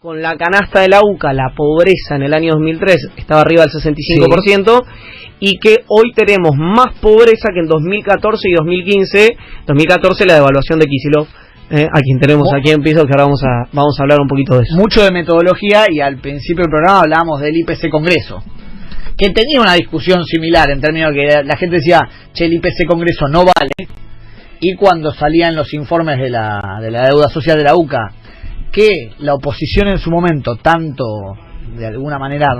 con la canasta de la UCA, la pobreza en el año 2003 estaba arriba del 65%, y que hoy tenemos más pobreza que en 2014 y 2015. 2014 la devaluación de Kicillof, a quien tenemos aquí en piso, que ahora vamos a hablar un poquito de eso. Mucho de metodología, y al principio del programa hablábamos del IPC Congreso, que tenía una discusión similar en términos de que la gente decía, che, el IPC Congreso no vale, y cuando salían los informes de la deuda social de la UCA, que la oposición en su momento tanto de alguna manera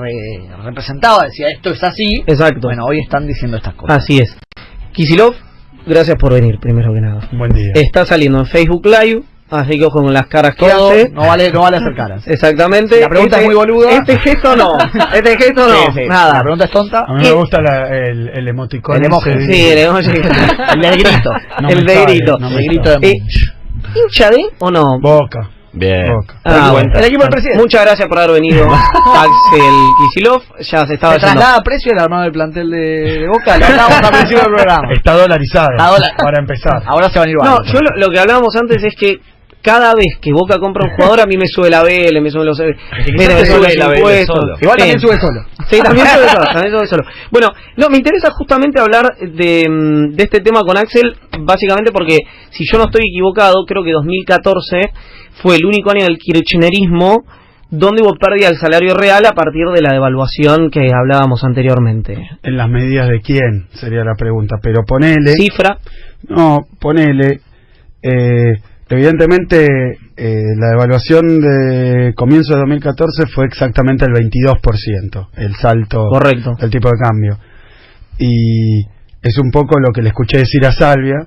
representaba, decía esto es así. Exacto. Bueno, hoy están diciendo estas cosas. Así es. Kicillof, gracias por venir, primero que nada. Buen día. Está saliendo en Facebook Live, así que ojo con las caras que hace. No vale hacer caras. Exactamente. La pregunta es muy boluda. Este gesto no. Sí, nada. La pregunta es tonta. A mí me gusta el emoticón. El emoji. Sí, el emoji. El de grito. El de grito. El grito de ¿Hincha de o no? Boca. Bien. Boca. Bueno. El equipo del presidente. Muchas gracias por haber venido, Axel Kicillof. Ya se estaba ¿Se traslada precio el armado del plantel de Boca? Lo hablamos al principio del programa. Está dolarizado. Para empezar. Ahora se van a ir No, bajando. yo lo que hablábamos antes es que cada vez que Boca compra un jugador, a mí me sube la BL, me sube los impuestos. Igual también sube solo. Sí, también sube solo. Bueno, no, me interesa justamente hablar de este tema con Axel, básicamente porque, si yo no estoy equivocado, creo que 2014 fue el único año del kirchnerismo donde hubo pérdida del salario real a partir de la devaluación que hablábamos anteriormente. ¿En las medidas de quién? Sería la pregunta. Pero ponele... ¿Cifra? No, ponele... evidentemente, la devaluación de comienzo de 2014 fue exactamente el 22%, el salto Correcto. del tipo de cambio. Y es un poco lo que le escuché decir a Salvia,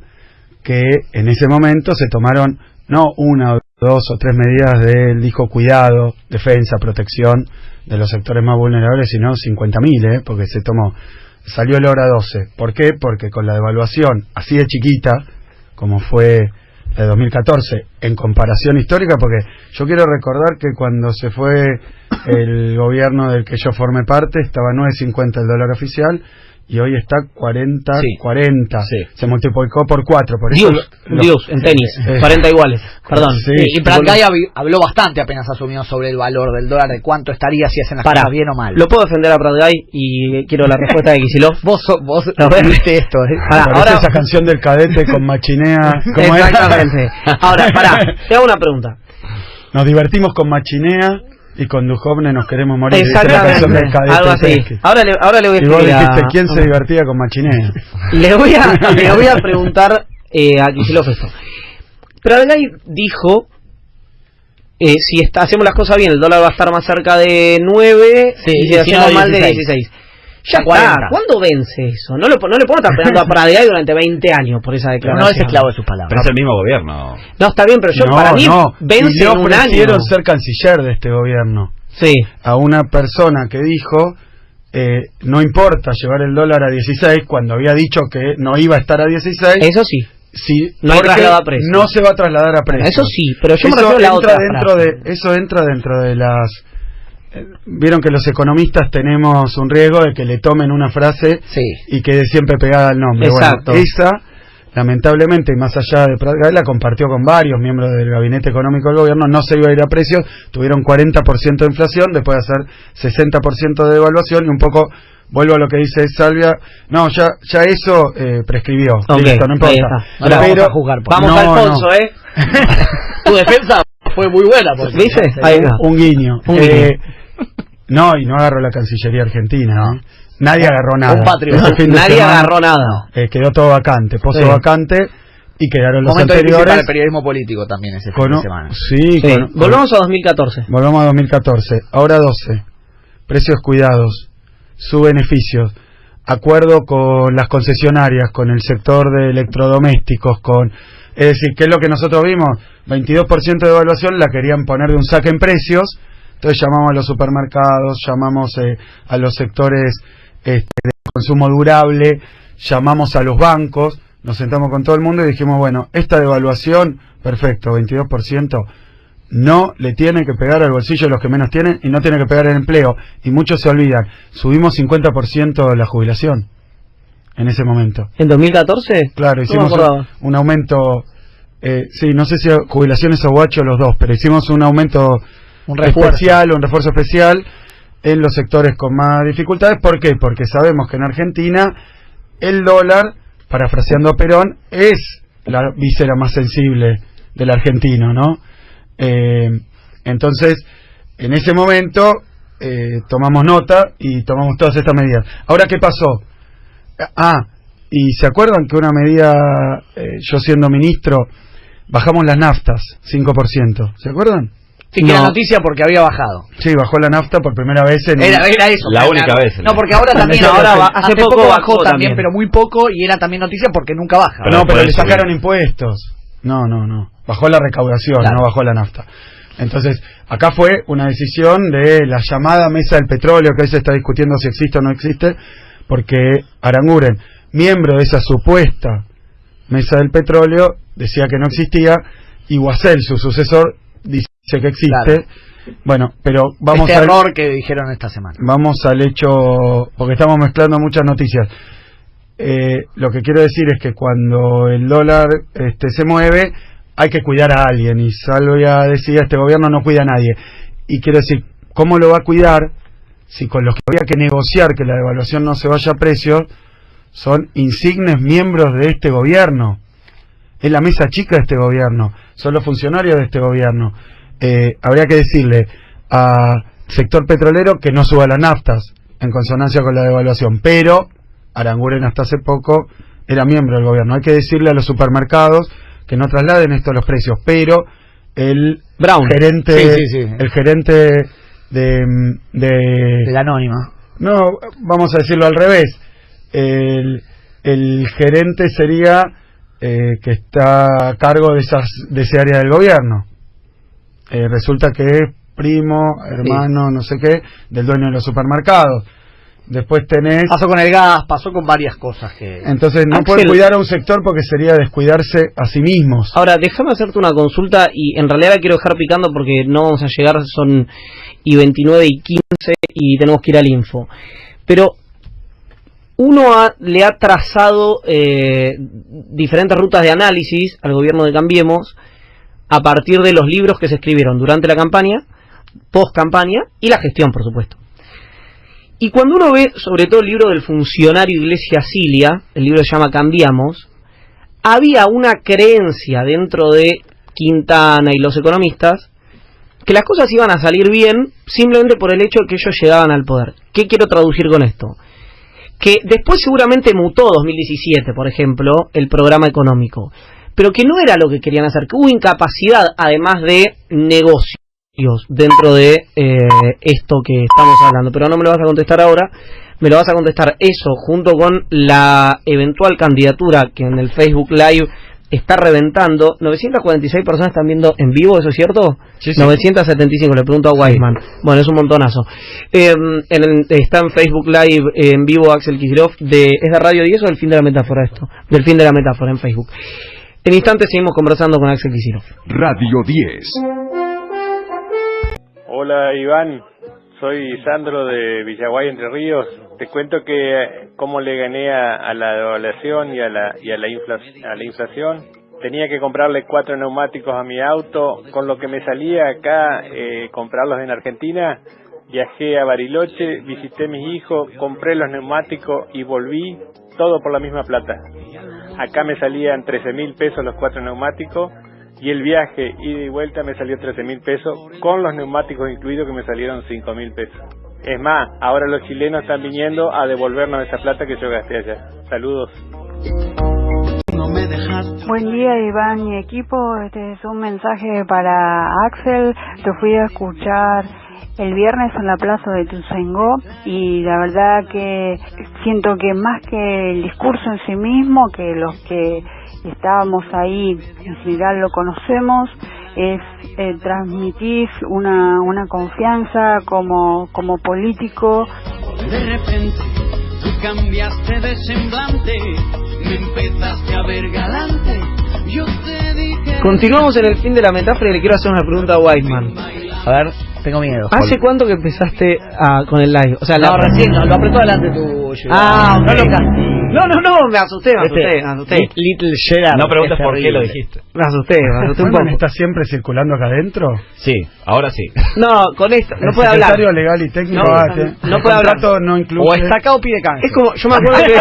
que en ese momento se tomaron no una o dos o tres medidas del dijo cuidado, defensa, protección de los sectores más vulnerables, sino 50.000, porque salió el hora 12. ¿Por qué? Porque con la devaluación así de chiquita, como fue de 2014, en comparación histórica, porque yo quiero recordar que cuando se fue el gobierno del que yo formé parte, estaba 9.50 el dólar oficial, y hoy está 40, sí. 40. Sí. Se multiplicó por 4. Por eso Dios, en tenis, 40 iguales. Perdón. Sí. Y Pratgay habló bastante apenas asumió sobre el valor del dólar, de cuánto estaría si hacen las cosas bien o mal. Lo puedo defender a Pratgay y quiero la respuesta de Kicillof. Vos viste esto, ahora esa canción del cadete con Machinea. Exactamente. Ahora, te hago una pregunta. Nos divertimos con Machinea y con Duhovne nos queremos morir. Exactamente, algo así. Ahora le voy a escribir. Y vos dijiste, ¿quién se divertía con Machinea? Le voy a preguntar a Kicillof esto. Pratgay dijo, si hacemos las cosas bien, el dólar va a estar más cerca de 9, y si hacemos mal de 16. Ya está, ¿cuándo vence eso? No le puedo estar pegando a Pratgay durante 20 años por esa declaración. No es esclavo de sus palabras. Pero es el mismo gobierno. No, está bien, pero para mí vence en un año. Prefiero ser canciller de este gobierno. Sí. A una persona que dijo, no importa llevar el dólar a 16, cuando había dicho que no iba a estar a 16. Eso sí. Sí, no hay traslado a precio. No se va a trasladar a precio. Eso sí, pero yo me refiero a la otra frase. Eso entra dentro de las... Vieron que los economistas tenemos un riesgo de que le tomen una frase y quede siempre pegada al nombre. Exacto. Bueno, esa, lamentablemente, y más allá de Pratgay, la compartió con varios miembros del gabinete económico del gobierno. No se iba a ir a precios, tuvieron 40% de inflación, después de hacer 60% de devaluación, y un poco, vuelvo a lo que dice Salvia, no, ya eso prescribió. Listo, no importa. Pero vamos a jugar. Vamos a Alfonso, Tu defensa fue muy buena. ¿Viste? Ahí un guiño. No, y no agarró la Cancillería Argentina. Nadie agarró nada. Nadie agarró nada. Quedó todo vacante, pozo vacante, y quedaron los anteriores. Para el periodismo político también ese fin de semana. Volvamos a 2014. Volvamos a 2014. Ahora 12. Precios cuidados, beneficios, acuerdo con las concesionarias, con el sector de electrodomésticos, es decir, ¿qué es lo que nosotros vimos? 22% de evaluación la querían poner de un saque en precios. Entonces llamamos a los supermercados, llamamos a los sectores de consumo durable, llamamos a los bancos, nos sentamos con todo el mundo y dijimos, bueno, esta devaluación, perfecto, 22%, no le tiene que pegar al bolsillo de los que menos tienen y no tiene que pegar el empleo. Y muchos se olvidan, subimos 50% la jubilación en ese momento. ¿En 2014? Claro, hicimos un aumento, no sé si jubilaciones o guacho los dos, pero hicimos un aumento un refuerzo especial en los sectores con más dificultades. ¿Por qué? Porque sabemos que en Argentina el dólar, parafraseando a Perón, es la víscera más sensible del argentino, ¿no? Entonces, en ese momento tomamos nota y tomamos todas estas medidas. Ahora, ¿qué pasó? Y ¿se acuerdan que una medida, yo siendo ministro, bajamos las naftas 5%? ¿Se acuerdan? Sí, que la noticia porque había bajado. Sí, bajó la nafta por primera vez en... Era eso. La única vez. No, porque ahora también, hace poco bajó también, pero muy poco, y era también noticia porque nunca baja. Pero le sacaron impuestos. No. Bajó la recaudación, no bajó la nafta. Entonces, acá fue una decisión de la llamada mesa del petróleo, que hoy se está discutiendo si existe o no existe, porque Aranguren, miembro de esa supuesta mesa del petróleo, decía que no existía, y Guasel, su sucesor, dice que existe. Claro. Bueno, pero vamos al error que dijeron esta semana. Vamos al hecho, porque estamos mezclando muchas noticias. Lo que quiero decir es que cuando el dólar se mueve, hay que cuidar a alguien, y Salvia decía, este gobierno no cuida a nadie. Y quiero decir, ¿cómo lo va a cuidar si con los que había que negociar que la devaluación no se vaya a precios son insignes miembros de este gobierno? Es la mesa chica de este gobierno, son los funcionarios de este gobierno. Habría que decirle al sector petrolero que no suba las naftas en consonancia con la devaluación, pero Aranguren hasta hace poco era miembro del gobierno. Hay que decirle a los supermercados que no trasladen esto a los precios, pero el gerente el gerente de la Anónima, no, vamos a decirlo al revés, el gerente sería que está a cargo de ese área del gobierno. Resulta que es primo, hermano, no sé qué, del dueño de los supermercados. Después pasó con el gas, pasó con varias cosas que... Entonces no puede cuidar a un sector porque sería descuidarse a sí mismos. Ahora, déjame hacerte una consulta, y en realidad la quiero dejar picando porque no vamos a llegar, son y 29 y 15 y tenemos que ir al info. Pero uno le ha trazado diferentes rutas de análisis al gobierno de Cambiemos a partir de los libros que se escribieron durante la campaña, post-campaña y la gestión, por supuesto. Y cuando uno ve, sobre todo el libro del funcionario Iglesias Cilia, el libro se llama Cambiamos, había una creencia dentro de Quintana y los economistas que las cosas iban a salir bien simplemente por el hecho de que ellos llegaban al poder. ¿Qué quiero traducir con esto? Que después seguramente mutó 2017, por ejemplo, el programa económico, pero que no era lo que querían hacer, que hubo incapacidad, además de negocios dentro de esto que estamos hablando. Pero no me lo vas a contestar ahora, me lo vas a contestar eso junto con la eventual candidatura que en el Facebook Live está reventando. 946 personas están viendo en vivo, ¿eso es cierto? Sí. 975, le pregunto a Weisman. Sí. Bueno, es un montonazo. Está en Facebook Live en vivo Axel Kicillof, ¿es de Radio 10 o del fin de la metáfora esto? Del fin de la metáfora en Facebook. En instantes seguimos conversando con Axel Kicillof. Radio 10. Hola Iván, soy Sandro de Villaguay, Entre Ríos. Te cuento que cómo le gané a la devaluación y a la inflación. Tenía que comprarle 4 neumáticos a mi auto, con lo que me salía acá comprarlos en Argentina. Viajé a Bariloche, visité a mis hijos, compré los neumáticos y volví, todo por la misma plata. Acá me salían 13.000 pesos los 4 neumáticos. Y el viaje ida y vuelta me salió 13.000 pesos, con los neumáticos incluidos que me salieron 5.000 pesos. Es más, ahora los chilenos están viniendo a devolvernos esa plata que yo gasté allá. Saludos. Buen día Iván y equipo, este es un mensaje para Axel. Te fui a escuchar el viernes en la plaza de Ituzaingó y la verdad que siento que más que el discurso en sí mismo, que los que estábamos ahí en general lo conocemos, es transmitir una confianza como político. De repente tú cambiaste de semblante, me empezaste a ver galante, yo te dije... Continuamos en el fin de la metáfora y le quiero hacer una pregunta a Weisman. A ver, tengo miedo. ¿Hace cuánto que empezaste con el live? O sea, no, recién, lo apretó adelante tu... Ah, okay. No, me asusté. Little Gerard. No preguntes por qué lo dijiste. Me asusté un poco. ¿Está siempre circulando acá adentro? Sí, ahora sí. No, con esto, no puede hablar. El secretario legal y técnico no puede hablar. No incluye... O está acá o pide canje. Es como, yo me acuerdo que...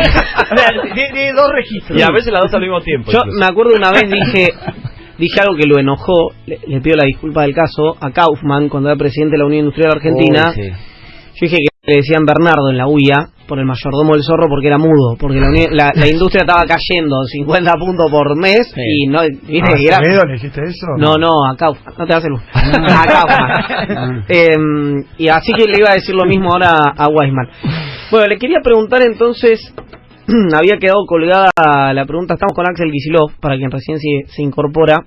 de dos registros. Y a veces las dos al mismo tiempo. Yo incluso. me acuerdo una vez dije algo que lo enojó, le pido la disculpa del caso, a Kaufman, cuando era presidente de la Unión Industrial Argentina. Sí. Yo dije que le decían Bernardo en la UIA por el mayordomo del zorro porque era mudo, porque la industria estaba cayendo 50 puntos por mes y no... ¿viste? ¿A Acevedo le dijiste eso? No, a Kaufman, no te hagas luz. A Kaufman. Y así que le iba a decir lo mismo ahora a Weisman. Bueno, le quería preguntar entonces... había quedado colgada la pregunta, estamos con Axel Kicillof, para quien recién se incorpora.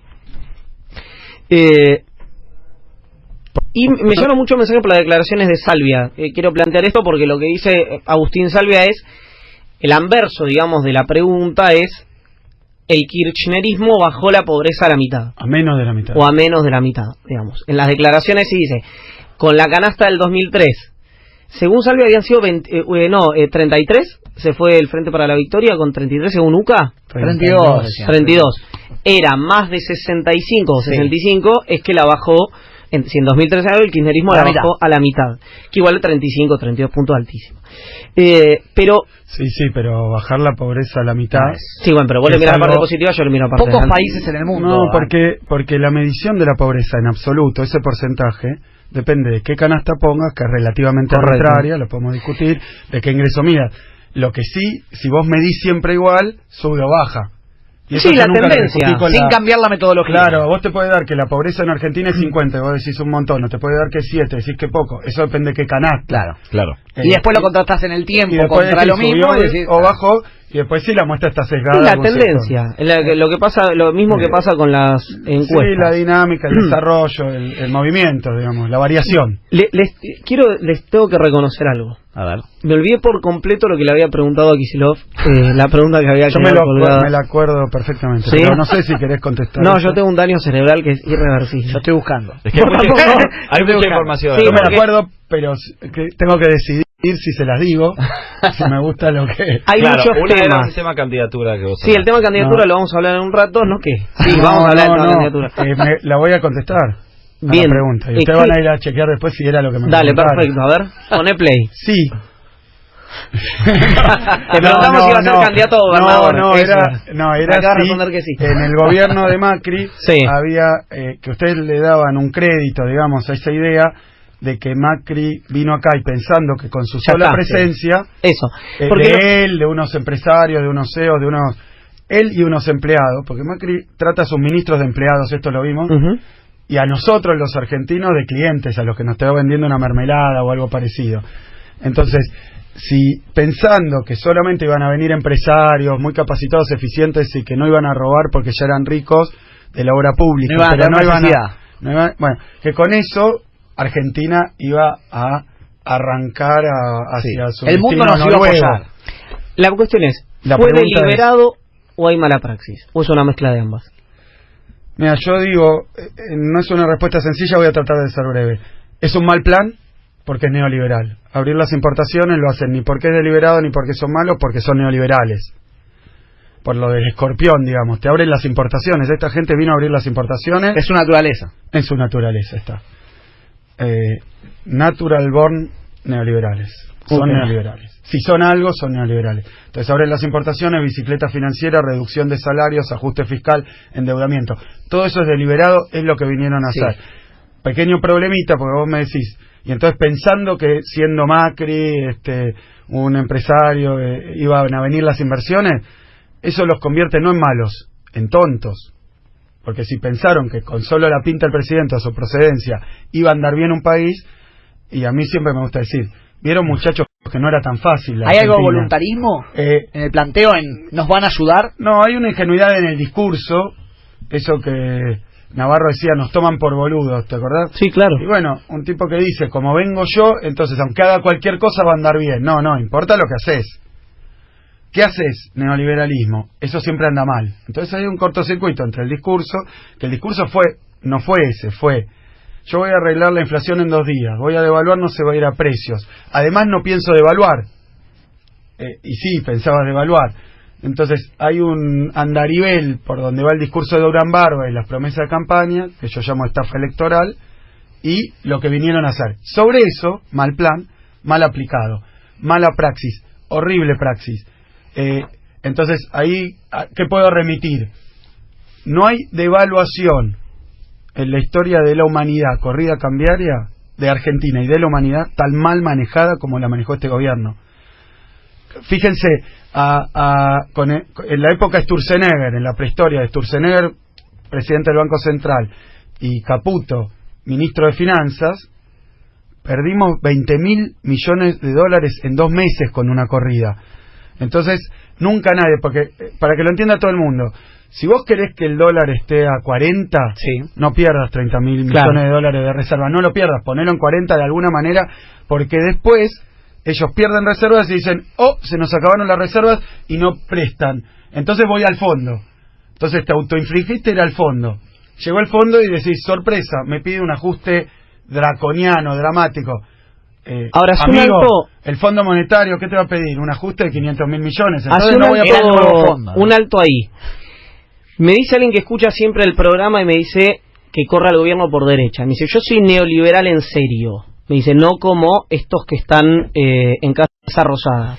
Y me llama mucho el mensaje por las declaraciones de Salvia. Quiero plantear esto porque lo que dice Agustín Salvia es, el anverso, digamos, de la pregunta es, el kirchnerismo bajó la pobreza a la mitad. A menos de la mitad. O a menos de la mitad, digamos. En las declaraciones sí dice, con la canasta del 2003, según Salvia habían sido 33, se fue el Frente para la Victoria con 33 según UCA. 32. Era más de 65 o 65, es que la bajó, si en 2013 el kirchnerismo la bajó a la mitad, que igual a 35, 32 puntos altísimo. Pero... Sí, pero bajar la pobreza a la mitad... Sí, bueno, pero vos le mirás la parte positiva, yo le miro la parte Pocos países en el mundo. No, porque la medición de la pobreza en absoluto, ese porcentaje... Depende de qué canasta pongas, que es relativamente arbitraria, lo podemos discutir, de qué ingreso midas. Lo que sí, si vos medís siempre igual, sube o baja. Y sí, la tendencia, sin cambiar la metodología. Claro, vos te puede dar que la pobreza en Argentina es 50, y vos decís un montón, no te puede dar que es 7, decís que poco. Eso depende de qué canasta. Claro. Y después lo contrastás en el tiempo contra lo mismo. Y decís, o bajó, y después sí la muestra está sesgada. Sí, la tendencia, lo que pasa, lo mismo que pasa con las encuestas. Sí, la dinámica, el desarrollo, el movimiento, digamos, la variación. Les tengo que reconocer algo. A ver. Me olvidé por completo lo que le había preguntado a Kicillof, la pregunta que había yo me la acuerdo perfectamente, ¿sí? Pero no sé si querés contestar. No, yo tengo un daño cerebral que es irreversible. Yo estoy buscando. Es que hay mucha información. Sí, yo me la acuerdo, pero tengo que decidir si se las digo, si me gusta lo que... Hay muchos temas. El tema candidatura que vos sí, el tema candidatura lo vamos a hablar en un rato, ¿no? ¿Qué? Sí, vamos a hablar de la candidatura. La voy a contestar. Bien. La pregunta. Y ustedes van a ir a chequear después si era lo que me Dale, perfecto. A ver, poné play. Sí. Te preguntamos si iba a ser candidato a gobernador. Era responder que sí. En el gobierno de Macri había que ustedes le daban un crédito, digamos, a esa idea de que Macri vino acá y pensando que con su sola presencia, de unos empresarios, de unos CEOs, él y unos empleados, porque Macri trata a sus ministros de empleados, esto lo vimos, y a nosotros los argentinos de clientes, a los que nos estaba vendiendo una mermelada o algo parecido. Entonces, si pensando que solamente iban a venir empresarios muy capacitados, eficientes y que no iban a robar porque ya eran ricos de la obra pública, bueno, que con eso Argentina iba a arrancar hacia su el mundo nos iba a apoyar. La cuestión es, ¿fue deliberado o hay mala praxis? ¿O es una mezcla de ambas? Mira, yo digo, no es una respuesta sencilla, voy a tratar de ser breve. Es un mal plan porque es neoliberal. Abrir las importaciones lo hacen ni porque es deliberado ni porque son malos, porque son neoliberales. Por lo del escorpión, digamos, te abren las importaciones. Esta gente vino a abrir las importaciones. Es su naturaleza. En su naturaleza está. Natural born neoliberales. Son neoliberales. Si son algo, son neoliberales. Entonces abren las importaciones, bicicleta financiera, reducción de salarios, ajuste fiscal, endeudamiento. Todo eso es deliberado, es lo que vinieron a hacer. Pequeño problemita, porque vos me decís, y entonces pensando que siendo Macri, un empresario, iban a venir las inversiones, eso los convierte no en malos, en tontos. Porque si pensaron que con solo la pinta del presidente o su procedencia iba a andar bien un país, y a mí siempre me gusta decir, vieron muchachos que no era tan fácil. ¿Hay algo de voluntarismo en el planteo, nos van a ayudar? No, hay una ingenuidad en el discurso, eso que Navarro decía, nos toman por boludos, ¿te acordás? Sí, claro. Y bueno, un tipo que dice, como vengo yo, entonces aunque haga cualquier cosa va a andar bien. No, importa lo que haces. ¿Qué haces? Neoliberalismo. Eso siempre anda mal. Entonces hay un cortocircuito entre el discurso, que el discurso no fue ese, fue yo voy a arreglar la inflación en 2 días, voy a devaluar, no se va a ir a precios. Además no pienso devaluar. y sí, pensaba devaluar. Entonces hay un andarivel por donde va el discurso de Durán Barba y las promesas de campaña, que yo llamo estafa electoral, y lo que vinieron a hacer. Sobre eso, mal plan, mal aplicado, mala praxis, horrible praxis. Entonces ahí, ¿qué puedo remitir? No hay devaluación en la historia de la humanidad, corrida cambiaria de Argentina y de la humanidad, tan mal manejada como la manejó este gobierno. Fíjense, en la época de Sturzenegger, en la prehistoria de Sturzenegger, presidente del Banco Central, y Caputo, ministro de Finanzas, perdimos 20.000 millones de dólares en 2 meses con una corrida. Entonces, nunca nadie, porque para que lo entienda todo el mundo, si vos querés que el dólar esté a 40, no pierdas 30.000 millones de dólares de reserva, no lo pierdas, ponelo en 40 de alguna manera, porque después ellos pierden reservas y dicen, se nos acabaron las reservas y no prestan, entonces voy al fondo. Entonces te autoinfligiste ir al fondo. Llegó al fondo y decís, sorpresa, me pide un ajuste draconiano, dramático. Ahora, amigo, el Fondo Monetario, ¿qué te va a pedir? Un ajuste de 500.000 millones. Entonces no voy a pagar nuevo fondo. Un alto ahí. Me dice alguien que escucha siempre el programa y me dice que corra el gobierno por derecha. Me dice, yo soy neoliberal en serio. Me dice, no como estos que están en Casa Rosada.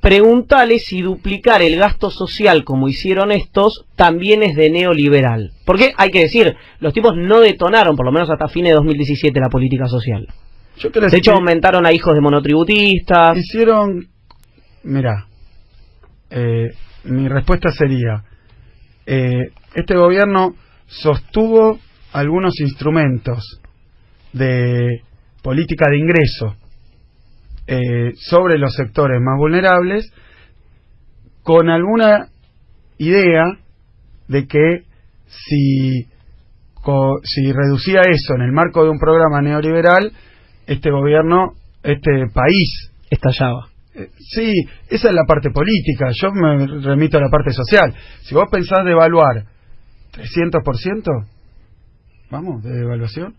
Pregúntale si duplicar el gasto social como hicieron estos también es de neoliberal. Porque hay que decir, los tipos no detonaron, por lo menos hasta fines de 2017, la política social. De hecho, aumentaron a hijos de monotributistas. Hicieron... Mirá, mi respuesta sería, este gobierno sostuvo algunos instrumentos de política de ingreso sobre los sectores más vulnerables, con alguna idea de que si reducía eso en el marco de un programa neoliberal, este gobierno, este país estallaba. Sí, esa es la parte política. Yo me remito a la parte social. Si vos pensás devaluar 300%, vamos, de devaluación,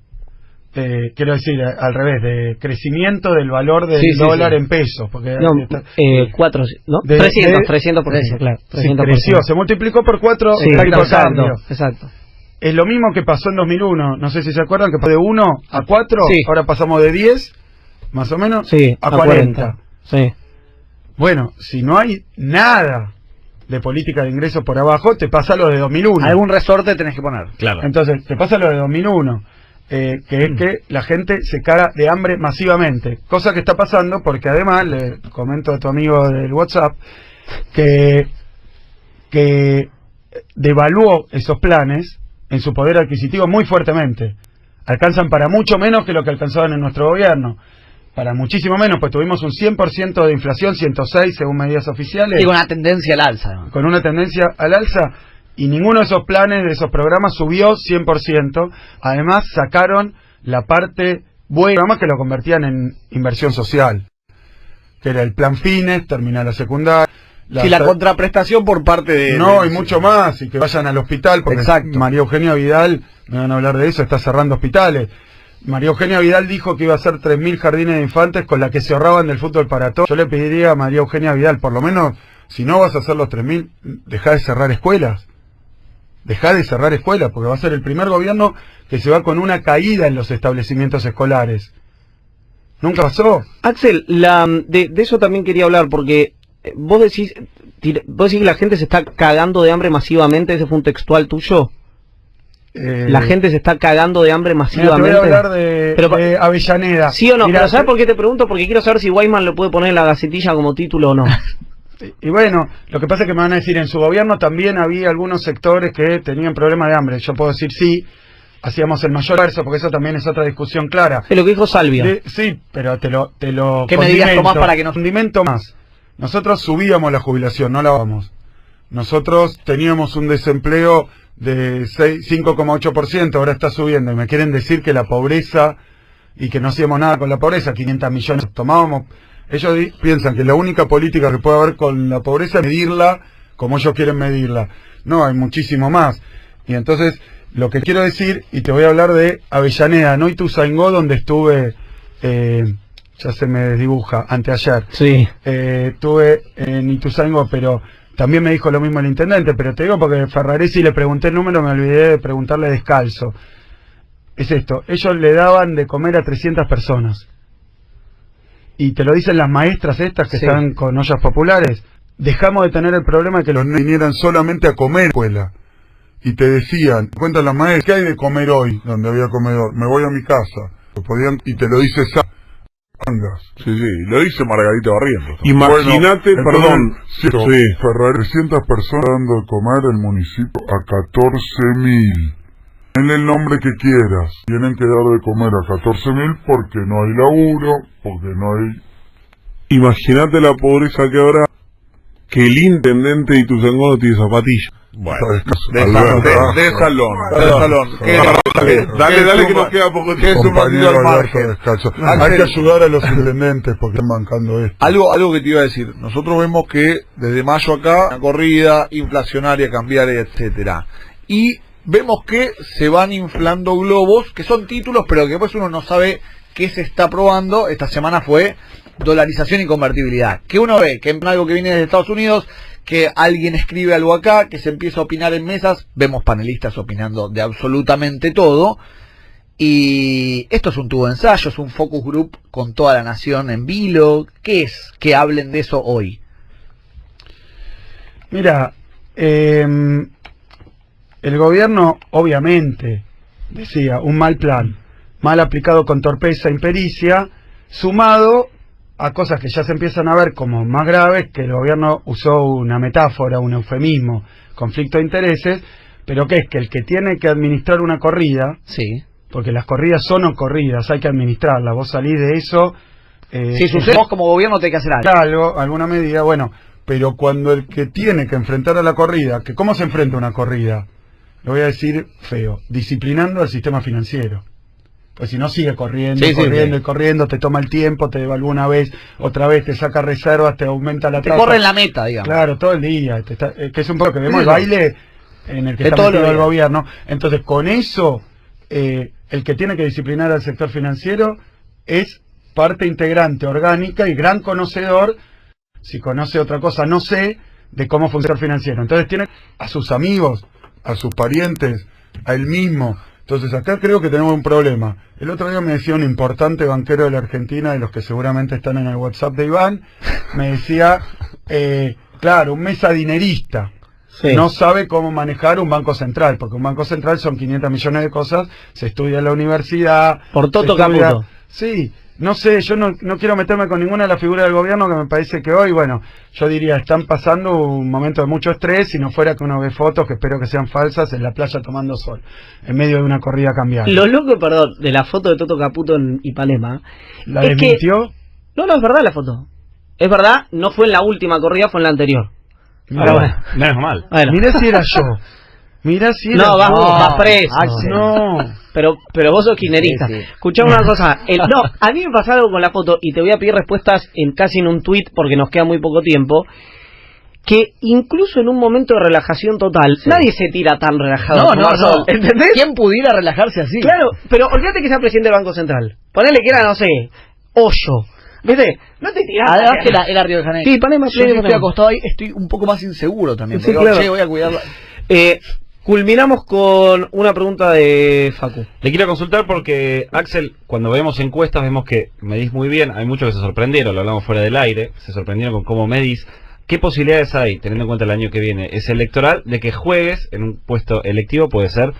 quiero decir, al revés, de crecimiento del valor del dólar en pesos, porque no, 4, ¿no? 300%, claro. 300%. Creció, se multiplicó por 4 exacto. Es lo mismo que pasó en 2001, no sé si se acuerdan, que pasó de 1 a 4, ahora pasamos de 10, más o menos, a 40. Sí. Bueno, si no hay nada de política de ingresos por abajo, te pasa lo de 2001. Algún resorte tenés que poner. Claro. Entonces, te pasa lo de 2001, que es que la gente se caga de hambre masivamente. Cosa que está pasando porque además, le comento a tu amigo del WhatsApp, que devaluó esos planes en su poder adquisitivo muy fuertemente. Alcanzan para mucho menos que lo que alcanzaban en nuestro gobierno. Para muchísimo menos, pues tuvimos un 100% de inflación, 106 según medidas oficiales. Y con una tendencia al alza. ¿No? Con una tendencia al alza, y ninguno de esos planes, de esos programas subió 100%. Además sacaron la parte buena, programas que lo convertían en inversión social, que era el plan Fines, terminar la secundaria. La contraprestación por parte de... No, y mucho más, y que vayan al hospital, porque María Eugenia Vidal, me van a hablar de eso, está cerrando hospitales. María Eugenia Vidal dijo que iba a hacer 3.000 jardines de infantes con la que se ahorraban del fútbol para todos. Yo le pediría a María Eugenia Vidal, por lo menos, si no vas a hacer los 3.000, dejá de cerrar escuelas. Dejá de cerrar escuelas, porque va a ser el primer gobierno que se va con una caída en los establecimientos escolares. Nunca pasó. Axel, de eso también quería hablar, porque vos decís que la gente se está cagando de hambre masivamente. ¿Ese fue un textual tuyo? La gente se está cagando de hambre masivamente. Te voy a hablar de Avellaneda. ¿Sí o no? Pero ¿sabes por qué te pregunto? Porque quiero saber si Weisman lo puede poner en la Gacetilla como título o no. Y bueno, lo que pasa es que me van a decir, en su gobierno también había algunos sectores que tenían problemas de hambre. Yo puedo decir sí, hacíamos el mayor esfuerzo, porque eso también es otra discusión clara. Es lo que dijo Salvia. Sí, pero te lo ¿qué medidas tomás para que nos... Condimento más. Nosotros subíamos la jubilación, no la bajamos. Nosotros teníamos un desempleo de 5,8%, ahora está subiendo, y me quieren decir que la pobreza, y que no hacíamos nada con la pobreza, 500 millones tomábamos. Ellos piensan que la única política que puede haber con la pobreza es medirla como ellos quieren medirla. No, hay muchísimo más. Y entonces, lo que quiero decir, y te voy a hablar de Avellaneda, no Ituzaingó, donde estuve ya se me desdibuja, anteayer. Sí. Estuve en Ituzaingó, pero también me dijo lo mismo el intendente, pero te digo porque Ferraresi le pregunté el número, me olvidé de preguntarle Descalzo. Es esto, ellos le daban de comer a 300 personas. Y te lo dicen las maestras estas que están con ollas populares. Dejamos de tener el problema de que los niños vinieran solamente a comer escuela. Y te decían, cuentan las maestras, ¿qué hay de comer hoy? Donde había comedor, me voy a mi casa. Y te lo dice Sí, lo dice Margarita Barrientos. Imagínate, perdón, Ferrari, 300 personas dando de comer el municipio a 14.000. En el nombre que quieras, tienen que dar de comer a 14.000 porque no hay laburo, porque no hay... Imagínate la pobreza que habrá, que el intendente de Ituzaingó no tiene zapatillas. Bueno, de salón. Dale que nos queda poco tiempo. Es un ratito al margen. Hay que ayudar a los intendentes porque están bancando esto. Algo que te iba a decir. Nosotros vemos que desde mayo acá, una corrida inflacionaria, cambiaria, etcétera. Y vemos que se van inflando globos, que son títulos, pero que después uno no sabe qué se está probando. Esta semana fue dolarización y convertibilidad. Que uno ve que es algo que viene desde Estados Unidos, que alguien escribe algo acá, que se empieza a opinar en mesas, vemos panelistas opinando de absolutamente todo, y esto es un tubo de ensayo, es un focus group con toda la nación en vilo. ¿Qué es que hablen de eso hoy? Mira, el gobierno obviamente decía un mal plan, mal aplicado con torpeza e impericia, sumado a cosas que ya se empiezan a ver como más graves, que el gobierno usó una metáfora, un eufemismo, conflicto de intereses, pero que es que el que tiene que administrar una corrida, porque las corridas son corridas, hay que administrarlas, vos salís de eso... si sucede, vos como gobierno tenés que hacer algo, alguna medida, bueno, pero cuando el que tiene que enfrentar a la corrida, que ¿cómo se enfrenta una corrida? Lo voy a decir feo, disciplinando al sistema financiero. Pues si no sigue corriendo, corriendo, te toma el tiempo, te devalúa una vez, otra vez te saca reservas, te aumenta la tasa. Te corre en la meta, digamos. Claro, todo el día, que es un poco que vemos el baile en el que está metido el gobierno. Entonces, con eso, el que tiene que disciplinar al sector financiero es parte integrante, orgánica y gran conocedor, si conoce otra cosa, no sé, de cómo funciona el financiero. Entonces tiene a sus amigos, a sus parientes, a él mismo. Entonces acá creo que tenemos un problema. El otro día me decía un importante banquero de la Argentina, de los que seguramente están en el WhatsApp de Iván, me decía, claro, un mesadinerista. No sabe cómo manejar un banco central, porque un banco central son 500 millones de cosas, se estudia en la universidad. Por Toto Caputo. Sí, no sé, yo no quiero meterme con ninguna de las figuras del gobierno, que me parece que hoy, bueno, yo diría, están pasando un momento de mucho estrés, si no fuera que uno ve fotos, que espero que sean falsas, en la playa tomando sol, en medio de una corrida cambiaria. Lo loco, perdón, de la foto de Toto Caputo en Ipanema... ¿La desmintió? No, es verdad la foto. Es verdad, no fue en la última corrida, fue en la anterior. Ahora bueno, menos mal. Bueno. Mirá si era yo. Mirá si era yo. Vas preso. No. Pero vos sos kirchnerista. Escuchame una cosa. A mí me pasa algo con la foto y te voy a pedir respuestas casi en un tuit porque nos queda muy poco tiempo. Que incluso en un momento de relajación total, nadie se tira tan relajado. No. ¿Entendés? ¿Quién pudiera relajarse así? Claro, pero olvídate que sea presidente del Banco Central. Ponele que era, no sé, Hoyo. ¿Viste? No te tirás. Además que era Río de Janeiro. Sí, Panema. Yo estoy acostado ahí, estoy un poco más inseguro también. Sí, claro. Voy a cuidarlo. Culminamos con una pregunta de Facu. Le quiero consultar porque, Axel, cuando vemos encuestas vemos que medís muy bien. Hay muchos que se sorprendieron, lo hablamos fuera del aire, se sorprendieron con cómo medís. ¿Qué posibilidades hay, teniendo en cuenta el año que viene, es electoral, de que juegues en un puesto electivo? Puede ser,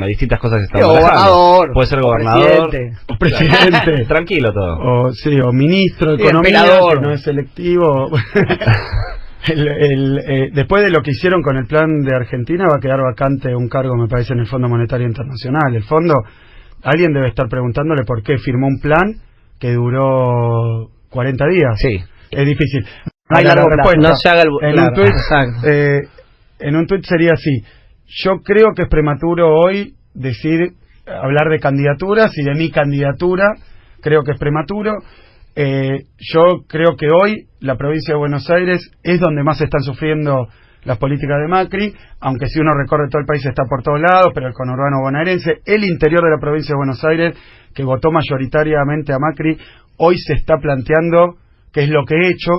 distintas cosas que están gobernador, puede ser gobernador, presidente. Tranquilo todo. O ministro de Economía, que no es selectivo. Después de lo que hicieron con el plan de Argentina, va a quedar vacante un cargo, me parece, en el Fondo Monetario Internacional. El fondo, alguien debe estar preguntándole por qué firmó un plan que duró 40 días. Sí. Es difícil. Hay largo plazo. No se haga en un tuit sería así: yo creo que es prematuro hoy hablar de candidaturas y de mi candidatura, creo que es prematuro. Yo creo que hoy la provincia de Buenos Aires es donde más están sufriendo las políticas de Macri, aunque si uno recorre todo el país está por todos lados, pero el conurbano bonaerense, el interior de la provincia de Buenos Aires, que votó mayoritariamente a Macri, hoy se está planteando qué es lo que he hecho,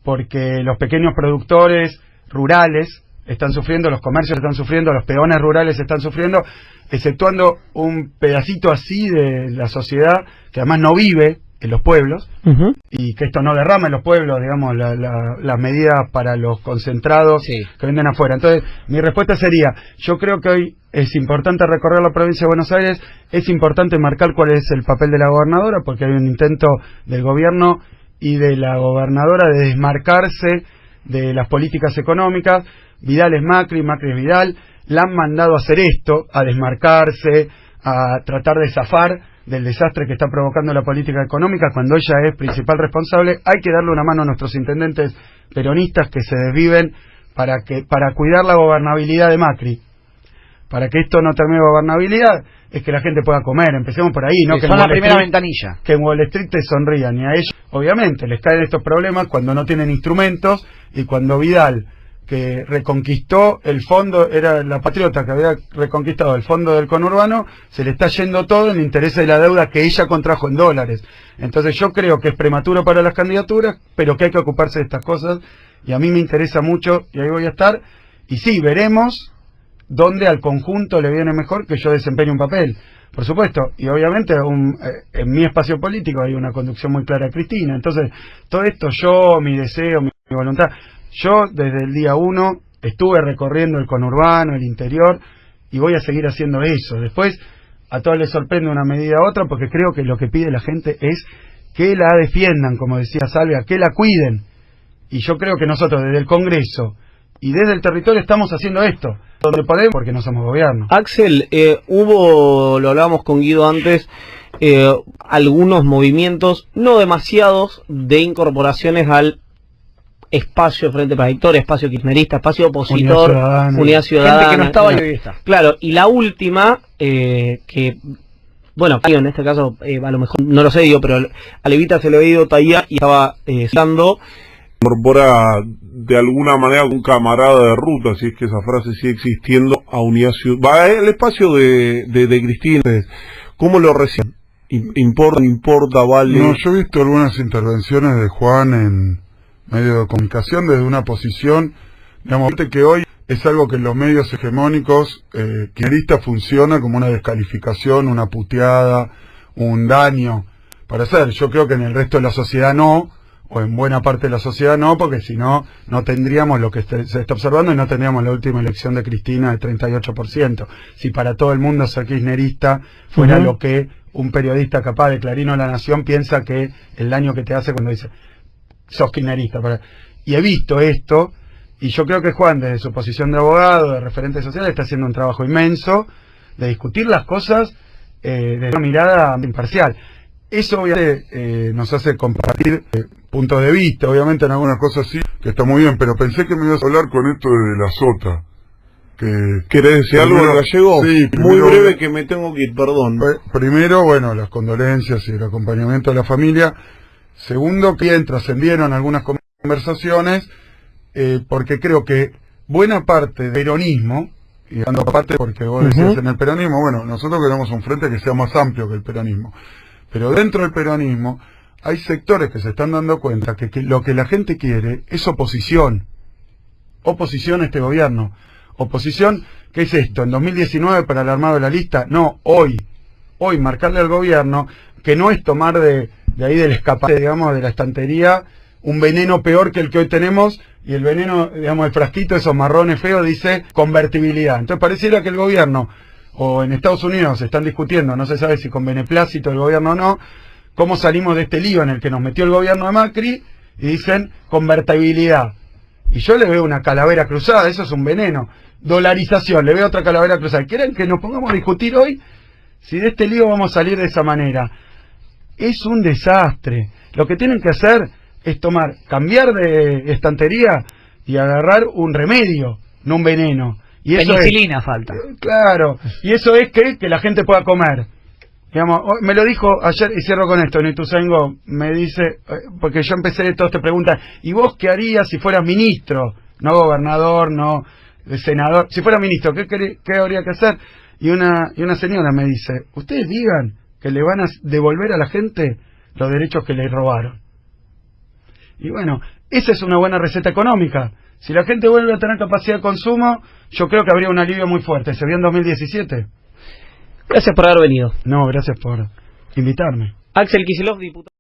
porque los pequeños productores rurales están sufriendo, los comercios están sufriendo, los peones rurales están sufriendo, exceptuando un pedacito así de la sociedad que además no vive en los pueblos, y que esto no derrama en los pueblos, digamos, las medidas para los concentrados que venden afuera. Entonces, mi respuesta sería, yo creo que hoy es importante recorrer la provincia de Buenos Aires, es importante marcar cuál es el papel de la gobernadora, porque hay un intento del gobierno y de la gobernadora de desmarcarse de las políticas económicas. Vidal es Macri, Macri es Vidal, la han mandado a hacer esto, a desmarcarse, a tratar de zafar del desastre que está provocando la política económica, cuando ella es principal responsable. Hay que darle una mano a nuestros intendentes peronistas que se desviven para cuidar la gobernabilidad de Macri. Para que esto no termine gobernabilidad, es que la gente pueda comer. Empecemos por ahí, ¿no? Que que son la primera ventanilla. Que en Wall Street te sonrían, y a ellos, obviamente, les caen estos problemas cuando no tienen instrumentos, y cuando Vidal, que reconquistó el fondo, era la patriota que había reconquistado el fondo del conurbano, se le está yendo todo en el interés de la deuda que ella contrajo en dólares. Entonces yo creo que es prematuro para las candidaturas, pero que hay que ocuparse de estas cosas, y a mí me interesa mucho, y ahí voy a estar, y sí, veremos dónde al conjunto le viene mejor que yo desempeñe un papel, por supuesto, y obviamente en mi espacio político hay una conducción muy clara de Cristina. Entonces todo esto, yo, mi deseo, mi voluntad, yo desde el día 1 estuve recorriendo el conurbano, el interior, y voy a seguir haciendo eso. Después a todos les sorprende una medida u otra, porque creo que lo que pide la gente es que la defiendan, como decía Salvia, que la cuiden, y yo creo que nosotros desde el Congreso y desde el territorio estamos haciendo esto, donde podemos, porque no somos gobierno. Axel, lo hablábamos con Guido antes, algunos movimientos, no demasiados, de incorporaciones al espacio Frente para la Victoria, espacio kirchnerista, espacio opositor, Unidad Ciudadana. Gente que no estaba y hoy está. Claro, y la última, que, bueno, en este caso, a lo mejor, no lo sé yo, pero a Levita se le había ido Taya y estaba citando. Incorpora de alguna manera un camarada de ruta, si es que esa frase sigue existiendo, a Unidad Ciudadana. Va el espacio de Cristina. ¿Cómo lo reciben? ¿Importa, vale? No, yo he visto algunas intervenciones de Juan en medios de comunicación desde una posición, digamos, que hoy es algo que en los medios hegemónicos kirchneristas funciona como una descalificación, una puteada, un daño para hacer. Yo creo que en el resto de la sociedad no, o en buena parte de la sociedad no, porque si no, no tendríamos lo que se está observando, y no tendríamos la última elección de Cristina de 38%. Si para todo el mundo ser kirchnerista fuera lo que un periodista capaz de Clarín o La Nación piensa que el daño que te hace cuando dice sos kirchnerista. Y he visto esto, y yo creo que Juan, desde su posición de abogado, de referente social, está haciendo un trabajo inmenso de discutir las cosas desde una mirada imparcial. Eso obviamente nos hace compartir puntos de vista, obviamente en algunas cosas sí, que está muy bien, pero pensé que me ibas a hablar con esto de la Sota. ¿Querés decir algo en gallego? Sí, muy breve, que me tengo que ir, perdón. Primero, bueno, las condolencias y el acompañamiento a la familia. Segundo, que trascendieron algunas conversaciones, porque creo que buena parte del peronismo, y dando parte porque vos decías en el peronismo, bueno, nosotros queremos un frente que sea más amplio que el peronismo. Pero dentro del peronismo hay sectores que se están dando cuenta que lo que la gente quiere es oposición. Oposición a este gobierno. Oposición, ¿qué es esto? ¿En 2019 para el armado de la lista? No, hoy. Hoy marcarle al gobierno que no es tomar de ahí del escaparate, digamos, de la estantería, un veneno peor que el que hoy tenemos, y el veneno, digamos, el frasquito, esos marrones feos, dice convertibilidad. Entonces pareciera que el gobierno, o en Estados Unidos se están discutiendo, no se sabe si con beneplácito el gobierno o no, cómo salimos de este lío en el que nos metió el gobierno de Macri, y dicen convertibilidad. Y yo le veo una calavera cruzada, eso es un veneno. Dolarización, le veo otra calavera cruzada. ¿Quieren que nos pongamos a discutir hoy si de este lío vamos a salir de esa manera? Es un desastre. Lo que tienen que hacer es cambiar de estantería y agarrar un remedio, no un veneno. Y eso penicilina falta. Claro, y eso es que la gente pueda comer. Digamos, me lo dijo ayer, y cierro con esto, en Ituzaingó, me dice, porque yo empecé, todos te preguntan, ¿y vos qué harías si fueras ministro? No gobernador, no senador. Si fuera ministro, ¿qué habría que hacer? Y una señora me dice, ustedes digan que le van a devolver a la gente los derechos que le robaron. Y bueno, esa es una buena receta económica. Si la gente vuelve a tener capacidad de consumo, yo creo que habría un alivio muy fuerte. ¿Se vio en 2017? Gracias por haber venido. No, gracias por invitarme. Axel Kicillof, diputado.